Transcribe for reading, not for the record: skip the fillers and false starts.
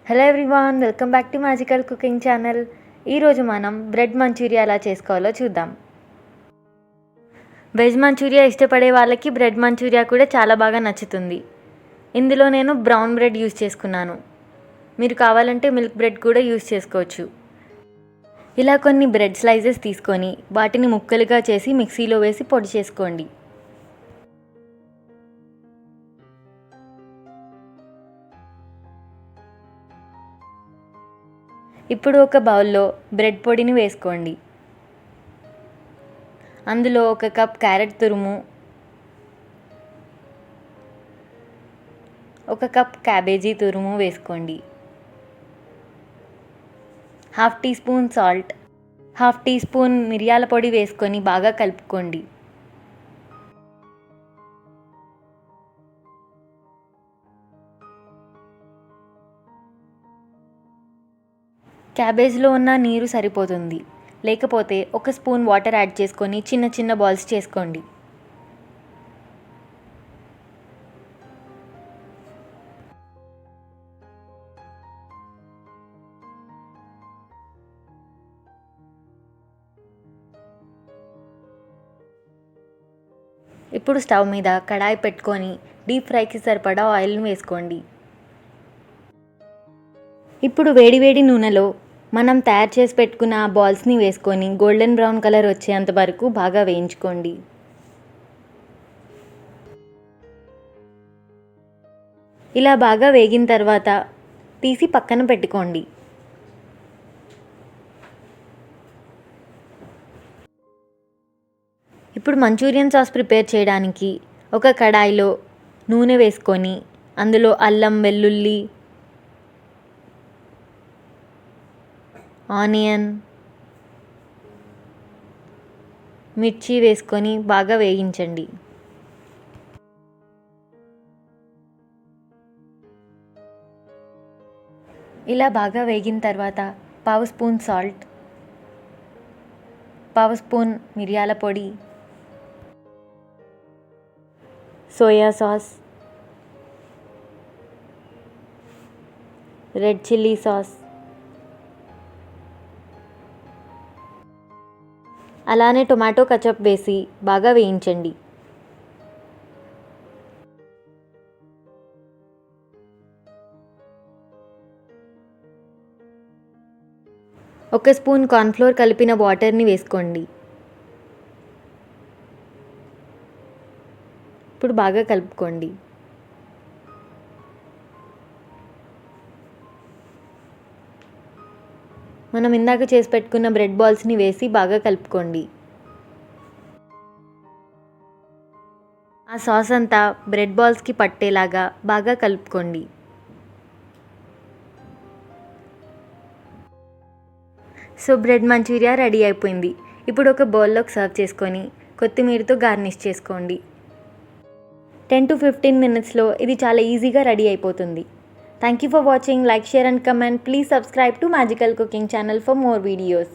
Hello everyone, welcome back to magical cooking channel. ఈరోజు మనం bread Manchuria ఎలా చేసుకోవాలో చూద్దాం. వెజ్ మంచూరియా ఇష్టపడే వాళ్ళకి బ్రెడ్ మంచూరియా కూడా చాలా బాగా నచ్చుతుంది. ఇందులో నేను బ్రౌన్ బ్రెడ్ యూస్ చేసుకున్నాను. మీరు కావాలంటే మిల్క్ బ్రెడ్ కూడా యూస్ చేసుకోవచ్చు. ఇలా కొన్ని బ్రెడ్ స్లైసెస్ తీసుకొని వాటిని ముక్కలుగా చేసి మిక్సీలో వేసి పొడి చేసుకోండి. ఇప్పుడు ఒక బౌల్లో బ్రెడ్ పొడిని వేసుకోండి. అందులో 1 కప్ క్యారెట్ తురుము, 1 కప్ క్యాబేజీ తురుము వేసుకోండి. 1/2 teaspoon salt, 1/2 teaspoon మిరియాల పొడి వేసుకొని బాగా కలుపుకోండి. క్యాబేజ్లో ఉన్న నీరు సరిపోతుంది. లేకపోతే 1 స్పూన్ వాటర్ యాడ్ చేసుకొని చిన్న చిన్న బాల్స్ చేసుకోండి. ఇప్పుడు స్టవ్ మీద కడాయి పెట్టుకొని డీప్ ఫ్రైకి సరిపడా ఆయిల్ని వేసుకోండి. ఇప్పుడు వేడివేడి నూనెలో మనం తయారు చేసి పెట్టుకున్న ఆ బాల్స్ని వేసుకొని గోల్డెన్ బ్రౌన్ కలర్ వచ్చేంత వరకు బాగా వేయించుకోండి. ఇలా బాగా వేగిన తర్వాత తీసి పక్కన పెట్టుకోండి. ఇప్పుడు మంచూరియన్ సాస్ ప్రిపేర్ చేయడానికి ఒక కడాయిలో నూనె వేసుకొని అందులో అల్లం, వెల్లుల్లి, ఆనియన్, మిర్చి వేసుకొని బాగా వేయించండి. ఇలా బాగా వేగిన తర్వాత 1/2 స్పూన్ సాల్ట్, 1/2 స్పూన్ మిరియాల పొడి, soya sauce, red chilli sauce, అలానే టొమాటో కచప్ వేసి బాగా వేయించండి. ఒక స్పూన్ కార్న్ఫ్లోర్ కలిపిన వాటర్ని వేసుకోండి. ఇప్పుడు బాగా కలుపుకోండి. మనం ఇందాక చేసి పెట్టుకున్న బ్రెడ్ బాల్స్ని వేసి బాగా కలుపుకోండి. ఆ సాస్ అంతా బ్రెడ్ బాల్స్కి పట్టేలాగా బాగా కలుపుకోండి. సో బ్రెడ్ మంచూరియా రెడీ అయిపోయింది. ఇప్పుడు ఒక బౌల్లోకి సర్వ్ చేసుకొని కొత్తిమీరతో గార్నిష్ చేసుకోండి. 10 to 15 minutesలో ఇది చాలా ఈజీగా రెడీ అయిపోతుంది. Thank you for watching. Like, share and comment. Please subscribe to Magical Cooking channel for more videos.